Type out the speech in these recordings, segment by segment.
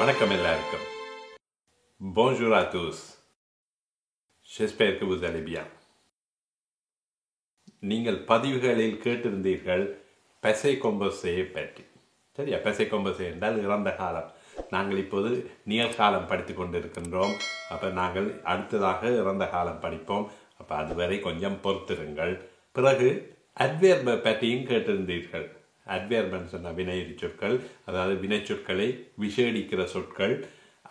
வணக்கம் எல்லாருக்கும். Bonjour à tous. J'espère que vous allez bien. நீங்கள் பதிவுகளில் கேட்டிருந்தீர்கள் பசை கொம்பசையை பற்றி. சரியா? பசை கொம்பசை என்றால் இறந்த காலம். நாங்கள் இப்போது நிகழ்காலம் படித்து கொண்டிருக்கின்றோம். அப்போ நாங்கள் அடுத்ததாக இறந்த காலம் படிப்போம். அப்போ அதுவரை கொஞ்சம் பொறுத்திருங்கள். பிறகு அட்வெர்பை பற்றியும் கேட்டிருந்தீர்கள். அட்வெர்பன்னு சொன்ன வினையறி சொற்கள், அதாவது வினை சொற்களை விசேடிக்கிற சொற்கள்,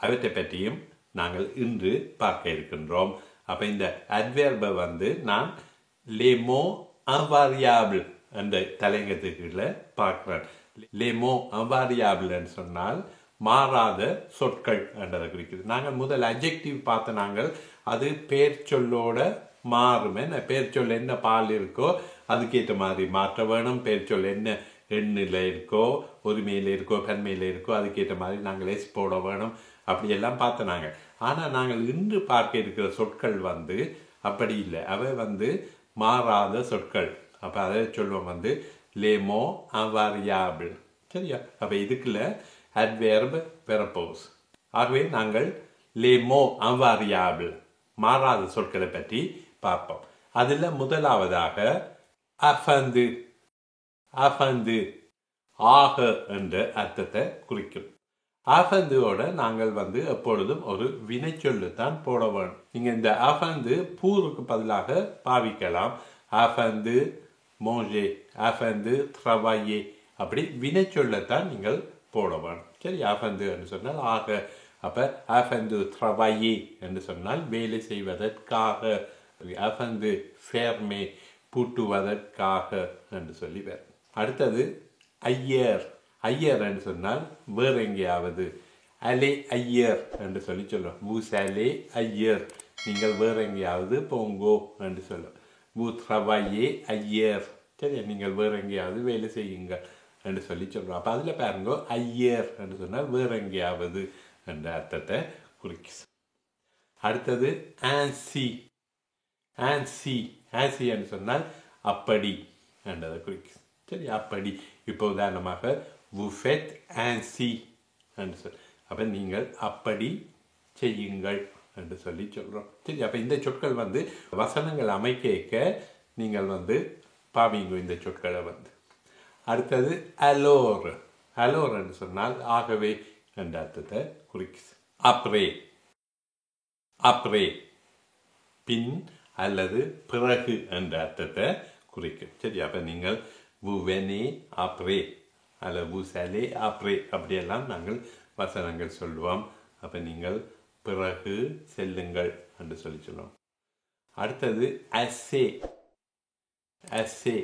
அவற்றை பற்றியும் நாங்கள் இன்று பார்க்க இருக்கின்றோம். அப்போ இந்த அட்வெர்பை நான் les mots invariables என்ற தலையங்கத்துக்குள்ள பார்க்கிறேன். les mots invariables சொன்னால் மாறாத சொற்கள் என்றதை குறிக்கிறது. நாங்கள் முதல் அட்ஜெக்டிவ் பார்த்த நாங்கள் அது பெயர் சொல்லோட மாறுமே. பெயர் சொல் என்ன பால் இருக்கோ அதுக்கேற்ற மாதிரி மாற்ற வேணும். பெயர் சொல் என்ன எண்ணில் இருக்கோ, ஒருமையில் இருக்கோ, பன்மையில் இருக்கோ அதுக்கேற்ற மாதிரி நாங்கள் எஸ் போட வேணும். அப்படியெல்லாம் பார்த்த நாங்கள். ஆனால் நாங்கள் இன்று பார்க்க இருக்கிற சொற்கள் அப்படி இல்லை. அவை மாறாத சொற்கள். அப்போ அதை சொல்லுவோம் les mots invariables. சரியா? அப்போ இதுக்குள்ள adverb verpose. ஆகவே நாங்கள் les mots invariables மாறாத சொற்களை பற்றி பார்ப்போம். அதில் முதலாவதாக afin ஆக என்ற அர்த்தத்தை குறிக்கும். ஆஃபந்துவோட நாங்கள் எப்பொழுதும் ஒரு வினை சொல்லுத்தான் போட வேணும். நீங்கள் இந்த ஆஃபந்து பூருக்கு பதிலாக பாவிக்கலாம். ஆஃபந்து மோஞ்சே, ஆஃபந்து த்ரவாயே, அப்படி வினை சொல்லத்தான் நீங்கள் போட வேணும். சரி? ஆஃபந்து என்று சொன்னால் ஆக. அப்போ ஆஃபந்து த்ரவாயே என்று சொன்னால் வேலை செய்வதற்காக. ஆஃபந்து ஃபேர்மே பூட்டுவதற்காக என்று சொல்லி வேறு. அடுத்தது ஐயர். ஐயர் என்று சொன்னால் வேறு எங்கேயாவது. அலே ஐயர் என்று சொல்லுவோம். வூஸ் அலே ஐயர், நீங்கள் வேறு எங்கேயாவது போங்கோ என்று சொல்லுவோம். வூ த்ரவாயே ஐயர், சரி, நீங்கள் வேறு எங்கேயாவது வேலை செய்யுங்கள் என்று சொல்லுவோம். அப்போ அதில் பாருங்க, ஐயர் என்று சொன்னால் வேறு எங்கேயாவது என்ற அர்த்தத்தை குறிக்கு. அடுத்தது ஆன்சி. ஆன்சி ஆன்சி என்று சொன்னால் அப்படி என்றதை குறிக்கு. சரி, அப்படி. இப்போ உதாரணமாக vous faites ainsi என்று சொல். அப்போ நீங்கள் அப்படி செய்யுங்கள் என்று சொல்லி சொல்கிறோம். சரி, அப்போ இந்த சொற்கள் வசனங்கள் அமைக்க நீங்கள் பாவிங்க இந்த சொற்களை அடுத்தது அலோர். அலோர் என்று சொன்னால் ஆகவே என்ற அர்த்தத்தை குறிக்கு. அப்ரே. அப்ரே பின் அல்லது பிறகு என்ற அர்த்தத்தை குறிக்கும். சரி, அப்போ நீங்கள் vous venez après அல்லது vous allez après அப்படியெல்லாம் நாங்கள் வசனங்கள் சொல்லுவோம். அப்போ நீங்கள் பிறகு செல்லுங்கள் என்று சொல்லி சொல்லுவோம். அடுத்தது அசே. அசே.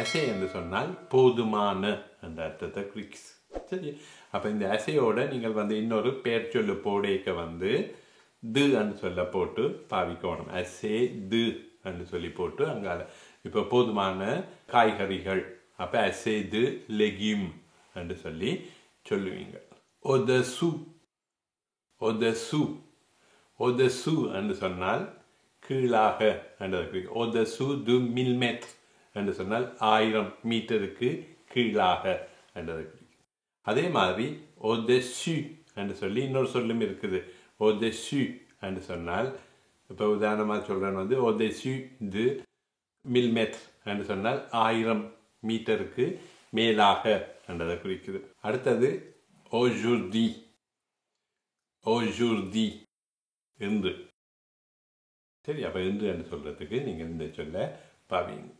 அசே என்று சொன்னால் போதுமான என்ற அர்த்தத்தை குறிக்கு. சரி, அப்போ இந்த அசையோட நீங்கள் இன்னொரு பெயர் சொல்லு போடேக்க து என்று சொல்ல போட்டு பாவிக்கணும். அசே து என்று சொல்லி போட்டு அங்கால இப்போ போதுமான காய்கறிகள். அப்போ அசே து லெகிம் என்று சொல்லி சொல்லுவீங்க. ஒதசு. ஒதசு. ஒதசு என்று சொன்னால் கீழாக என்றது. ஒதசு து 1000 மீட்டர் என்று சொன்னால் 1000 மீட்டருக்கு கீழாக என்றது. அதே மாதிரி ஒதசு என்று சொல்லி இன்னொரு சொல்லும் இருக்குது. ஒதசு என்று சொன்னால் இப்போ உதாரணமாக சொல்கிறேன் ஒதசு து 1000 மீட்டர் என்று சொன்னால் 1000 மீட்டருக்கு மேலாக என்றதை குறிக்குது. அடுத்தது aujourd'hui. aujourd'hui என்று. சரி, அப்போ என்று என்று சொல்கிறதுக்கு நீங்கள் இந்த சொல்ல பாவீங்க.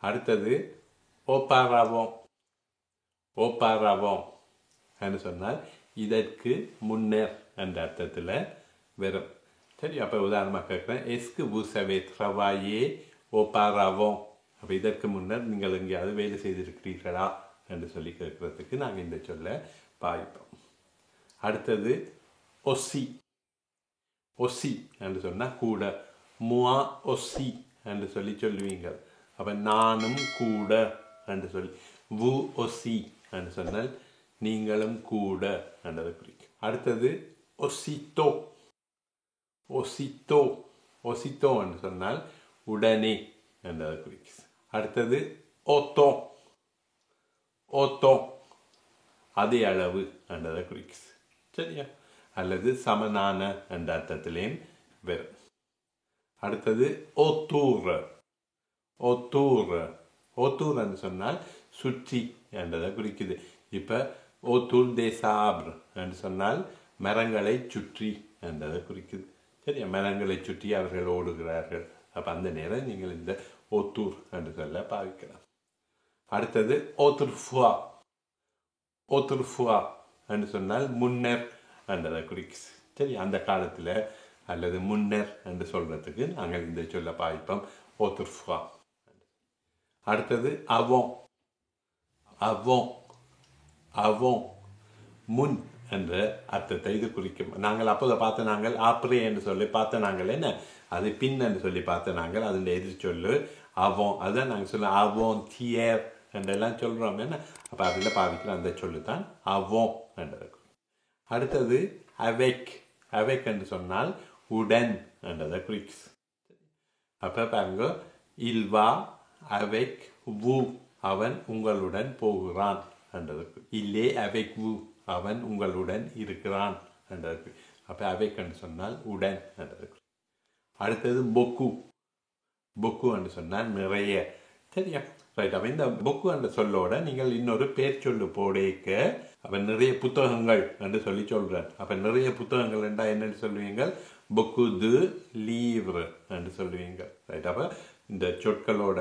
அடுத்தது auparavant. auparavant என்று சொன்னால் இதற்கு முன்னர் என்ற அர்த்தத்தில் வரும். சரி, அப்போ உதாரணமாக கேட்குறேன். எஸ்கு vous avez travaillé auparavant. அப்போ இதற்கு முன்னர் நீங்கள் எங்கேயாவது வேலை செய்திருக்கிறீர்களா என்று சொல்லி கேட்கறதுக்கு நாங்கள் இந்த சொல்ல பாவிப்போம். அடுத்தது ஒசி. ஒசி என்று சொன்னால் கூட. moi aussi என்று சொல்லி சொல்லுவீங்க. அப்போ நானும் கூட என்று சொல்லி. vous aussi என்று சொன்னால் நீங்களும் கூட என்றதை குறிக்கும். அடுத்தது ஒசித்தோ. ஒசித்தோ. ஒசித்தோ என்று சொன்னால் உடனே என்றதை குறிக்கு. அடுத்தது ஓத்தோ. ஓத்தோ அதே அளவு என்றதை குறிக்கு. சரியா? அல்லது சமனான என்ற அர்த்தத்திலேயும் வரும். அடுத்தது ஒத்தூர். ஒத்தூர் ஒத்தூர் என்று சொன்னால் சுற்றி என்றதை குறிக்குது. இப்போ ஒத்தூர் தே சாப்ர் என்று சொன்னால் மரங்களை சுற்றி என்றதை குறிக்குது. சரியா? மரங்களை சுற்றி அவர்கள் ஓடுகிறார்கள். அப்போ அந்த நேரம் நீங்கள் இந்த ஒத்தூர் என்று சொல்ல பாவிக்கலாம். அடுத்தது ஒத்ருஃபுவா. ஒத்ருஃபுவா என்று சொன்னால் முன்னர் என்றதை குறிக்குது. சரி, அந்த காலத்தில் அல்லது முன்னர் என்று சொல்றதுக்கு நாங்கள் இந்த சொல்ல பாவிப்போம் ஒத்ருஃபுவா. அடுத்தது அவன். அவன் அவன் முன் என்ற அர்த்தத்தை இது குறிக்கும். நாங்கள் அப்போதை பார்த்த நாங்கள் ஆப்ரே என்று சொல்லி பார்த்த நாங்கள் என்ன அது பின் என்று சொல்லி பார்த்த நாங்கள் அதன் எதிர் சொல்லு அவன். அதுதான் நாங்கள் சொல்ல அவன் தியர் என்றெல்லாம் சொல்கிறோம் என்ன. அப்போ அதில் பாவிக்கிற அந்த சொல்லு தான் அவன் என்றது. அடுத்தது அவைக். அவைக் என்று சொன்னால் உடன் என்றதை குறிக்ஸ். அப்போ பாருங்க, இல்வா அவைக் வு அவன் உங்களுடன் போகிறான் என்றதுக்கு. இல்லே அவைக் வு அவன் உங்களுடன் இருக்கிறான் என்றதுக்கு. அப்போ அவைக் என்று சொன்னால் உடன் என்றதுக்கு. அடுத்தது பொக்கு. பொக்கு என்று சொன்னால் நிறைய. சரியா? ரைட். அப்போ இந்த புக்கு என்ற சொல்லோட நீங்கள் இன்னொரு பேர் சொல்லு போடேக்க அப்போ நிறைய புத்தகங்கள் என்று சொல்லி சொல்கிறேன். அப்போ நிறைய புத்தகங்கள் என்றால் என்னென்னு சொல்லுவீங்க? புக்கு து லீவ்ரு என்று சொல்லுவீங்க. ரைட். அப்போ இந்த சொற்களோட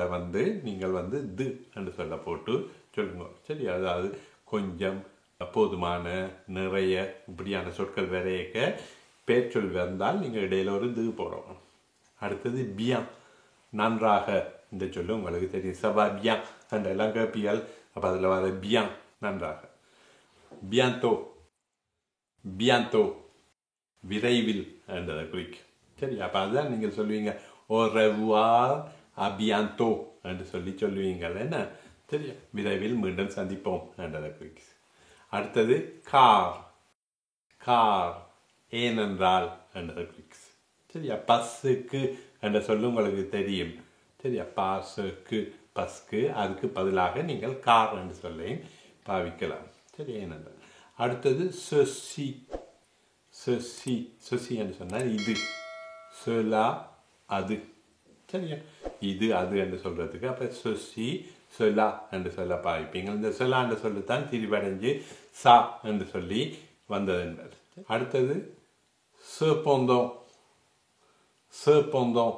நீங்கள் து என்று சொல்ல போட்டு சொல்லுங்க. சரி, அதாவது கொஞ்சம், போதுமான, நிறைய இப்படியான சொற்கள் வரையக்க பேர் சொல் வந்தால் நீங்கள் இடையில ஒரு து போடணும். அடுத்தது பியான். நன்றாக. இந்த சொல்லு உங்களுக்கு தெரியும். சபா பியான் என்றெல்லாம் கேட்பீர்கள். அப்போ அதில் வர பியான் நன்றாக. பியாந்தோ. பியாந்தோ விரைவில் என்றதை குறிக்கும். சரி, அப்போ அதுதான் நீங்கள் சொல்லுவீங்க ஓ ரெவார் அபியாந்தோ என்று சொல்லி சொல்லுவீங்கள் என்ன. சரியா? விரைவில் மீண்டும் சந்திப்போம் என்றதை குறிக்கும். அடுத்தது கார். கார் ஏனென்றால் என்றதை குறிக்கும். சரியா? பஸ்ஸுக்கு என்ற சொல்லு உங்களுக்கு தெரியும். சரியா? பாஸுக்கு பஸ்க்கு அதுக்கு பதிலாக நீங்கள் கார் என்று சொல்லி பாவிக்கலாம். சரி, ஏனென்றால். அடுத்தது சொசி. சொசி. சொசி என்று சொன்னால் இது. சொலா அது. சரியா? இது அது என்று சொல்றதுக்கு அப்போ சொசி சொலா என்று சொல்ல பாவிப்பீங்க. இந்த சொலா என்று சொல்லித்தான் திரிவடைஞ்சு சா என்று சொல்லி வந்தது என்பது. அடுத்தது சேப்பொந்தம். சேப்பொந்தம்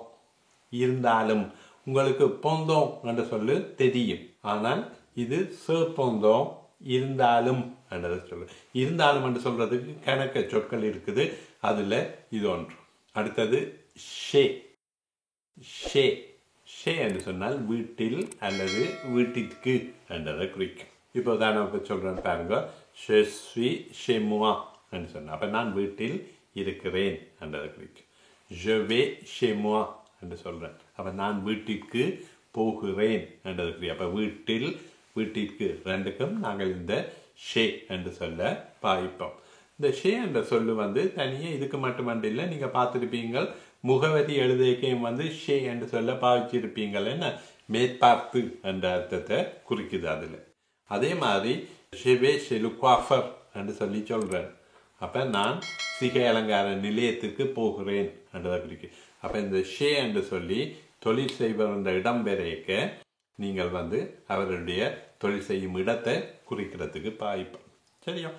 இருந்தாலும். உங்களுக்கு பொந்தம் என்று சொல்லு தெரியும், ஆனால் இது சேப்பொந்தம் இருந்தாலும் என்றதை சொல்லு. இருந்தாலும் என்று சொல்றதுக்கு கணக்க சொற்கள் இருக்குது, அதுல இது ஒன்று. அடுத்தது ஷே. ஷே. ஷே என்று சொன்னால் வீட்டில் அல்லது வீட்டிற்கு என்றதை குறிக்கும். இப்போ தான் இப்போ சொல்றேன் பாருங்க. je suis chez moi என்று சொன்ன அப்போ நான் வீட்டில் இருக்கிறேன் என்றதை குறிக்கும். je vais chez moi என்று சொல்றேன். அப்போ நான் வீட்டிற்கு போகிறேன் என்றதை குறிக்கும். அப்போ வீட்டில் வீட்டிற்கு ரெண்டுக்கும் நாங்கள் இந்த ஷே என்று சொல்ல பாவிப்போம். இந்த ஷே என்ற சொல்லு தனியாக இதுக்கு மட்டுமன்று இல்லை, நீங்கள் பார்த்துருப்பீங்க முகவரி எழுதைக்கையும் ஷே என்று சொல்ல பாவிச்சிருப்பீங்கள் என்ன. மேற்பார்த்து என்ற அர்த்தத்தை குறிக்குது அதில். அதே மாதிரி ஷெவே ஷெலு குவாஃபர் என்று சொல்லி சொல்கிறேன். அப்போ நான் சிகை அலங்கார நிலையத்துக்கு போகிறேன் என்றதை குறிக்கும். அப்போ இந்த ஷே என்று சொல்லி தொழில் செய்வர் என்ற இடம் பெறையக்க நீங்கள் அவருடைய தொழில் செய்யும் இடத்தை குறிக்கிறதுக்கு பாவிப்போம். சரியா?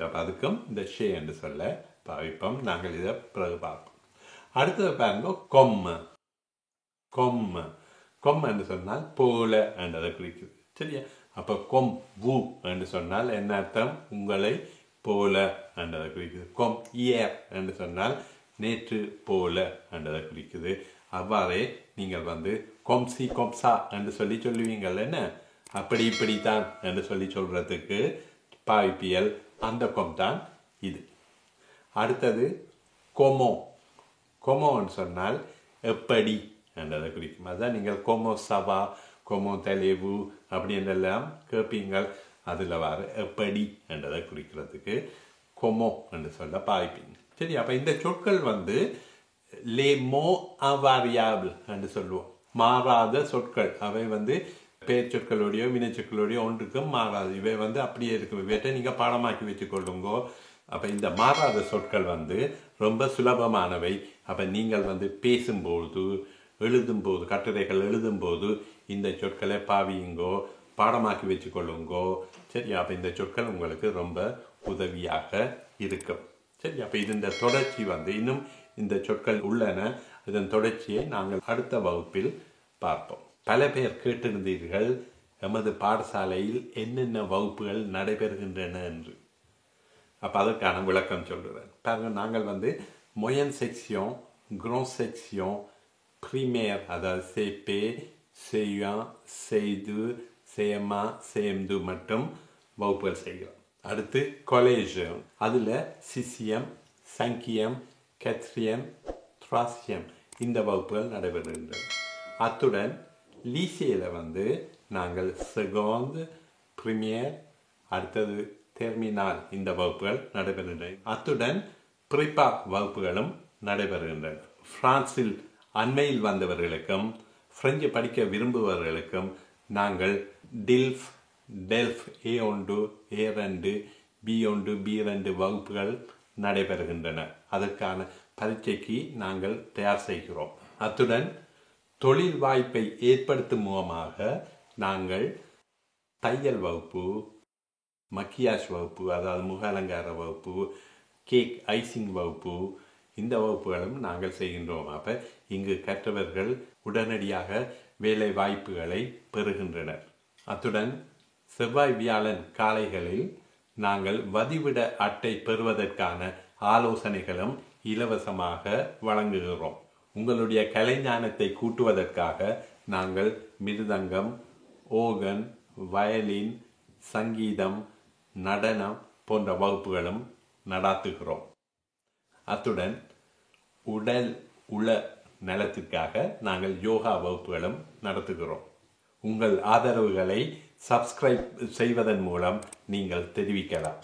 அப்போ அதுக்கும் இந்த ஷே என்று சொல்ல பாவிப்போம். நாங்கள் இதை பிறகு பார்ப்போம். அடுத்தது பாருங்க, கொம்ம. கொம்ம. கொம் என்று சொன்னால் போல என்றதை குறிக்குது. சரியா? அப்போ கொம் வு என்று சொன்னால் என்ன அர்த்தம்? உங்களை போல என்றதை குறிக்குது. கொம் இயர் என்று சொன்னால் நேற்று போல என்றதை குறிக்குது. அவ்வாறே நீங்கள் கொம்சி கொம்சா என்று சொல்லி சொல்லுவீங்கள் என்ன. அப்படி இப்படித்தான் என்று சொல்லி சொல்றதுக்கு பாய்ப்பியல் அந்த கொம் தான் இது. அடுத்தது கொமோ. கொமோன்னு சொன்னால் எப்படி என்றதை குறிக்கும். அதுதான் நீங்கள் கொமோ சபா கொமோ தலைவு அப்படி என்றெல்லாம் கேட்பீங்கள். அதில் வர எப்படி என்றதை குறிக்கிறதுக்கு கொமோ என்று சொல்ல பாய்ப்பீங்க. சரி, அப்போ இந்த சொற்கள் les mots invariables என்று சொல்லுவோம். மாறாத சொற்கள். அவை பெயர் சொற்களோடையோ வினை சொற்களோடையோ ஒன்றுக்கும் மாறாது. இவை அப்படியே இருக்கும். இவற்றை நீங்கள் பாடமாக்கி வச்சுக்கொள்ளுங்கோ. அப்போ இந்த மாறாத சொற்கள் வந்து ரொம்ப சுலபமானவை. அப்போ நீங்கள் வந்து பேசும்போது, எழுதும்போது, கட்டுரைகள் எழுதும்போது இந்த சொற்களை பாவியுங்கோ, பாடமாக்கி வச்சுக்கொள்ளுங்கோ. சரி, அப்போ இந்த சொற்கள் உங்களுக்கு ரொம்ப உதவியாக இருக்கும். சரி, அப்போ இந்த தொடர்ச்சி வந்து இன்னும் இந்த சொற்கள் உள்ளன. இதன் தொடர்ச்சியை நாங்கள் அடுத்த வகுப்பில் பார்ப்போம். பல பேர் கேட்டிருந்தீர்கள் எமது பாடசாலையில் என்னென்ன வகுப்புகள் நடைபெறுகின்றன என்று. அப்போ அதற்கான விளக்கம் சொல்கிறேன். பாருங்கள், நாங்கள் வந்து மொயன் செக்ஷன், கிராண்ட் செக்ஷன், பிரிமேர், அதாவது CP, C1, C2, CM1, CM2 மற்றும் வகுப்புகள் செய்கிறோம். அடுத்து காலேஜ், அதில் 6e, 5e, 4e, 3e இந்த வகுப்புகள் நடைபெறுகின்றன. அத்துடன் லீசேயில் வந்து நாங்கள் செகண்ட், பிரிமியர், அடுத்தது டெர்மினால் இந்த வகுப்புகள் நடைபெறுகின்றன. அத்துடன் ப்ரிப்பா வகுப்புகளும் நடைபெறுகின்றன. பிரான்சில் அண்மையில் வந்தவர்களுக்கும் பிரெஞ்சு படிக்க விரும்புபவர்களுக்கும் நாங்கள் டில்ஃப், delve A1, A2, B1, B2 வகுப்புகள் நடைபெறுகின்றன. அதற்கான பரீட்சைக்கு நாங்கள் தயார் செய்கிறோம். அத்துடன் தொழில் வாய்ப்பை ஏற்படுத்தும் மூலமாக நாங்கள் தையல் வகுப்பு, மக்கியாஜ் வகுப்பு, அதாவது முக அலங்கார வகுப்பு, கேக் ஐசிங் வகுப்பு, இந்த வகுப்புகளும் நாங்கள் செய்கின்றோம். அப்போ இங்கு கற்றவர்கள் உடனடியாக வேலை வாய்ப்புகளை பெறுகின்றனர். அத்துடன் செவ்வாய் வியாழன் காலைகளில் நாங்கள் வதிவிட அட்டை பெறுவதற்கான ஆலோசனைகளும் இலவசமாக வழங்குகிறோம். உங்களுடைய கலைஞானத்தை கூட்டுவதற்காக நாங்கள் மிருதங்கம், ஓகன், வயலின், சங்கீதம், நடனம் போன்ற வகுப்புகளும் நடாத்துகிறோம். அத்துடன் உடல் உள நலத்திற்காக நாங்கள் யோகா வகுப்புகளும் நடத்துகிறோம். உங்கள் ஆதரவுகளை சப்ஸ்கிரைப் செய்வதன் மூலம் நீங்கள் தெரிவிக்கலாம்.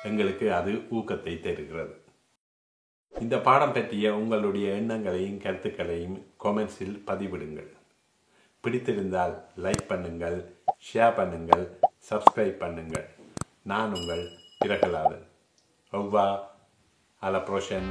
எங்களுக்கு அது ஊக்கத்தை தருகிறது. இந்த பாடம் பற்றிய உங்களுடைய எண்ணங்களையும் கருத்துக்களையும் கமெண்ட்ஸில் பதிவிடுங்கள். பிடித்திருந்தால் லைக் பண்ணுங்கள், ஷேர் பண்ணுங்கள், சப்ஸ்கிரைப் பண்ணுங்கள். நான் உங்கள் Prahladan. Au revoir, à la prochaine.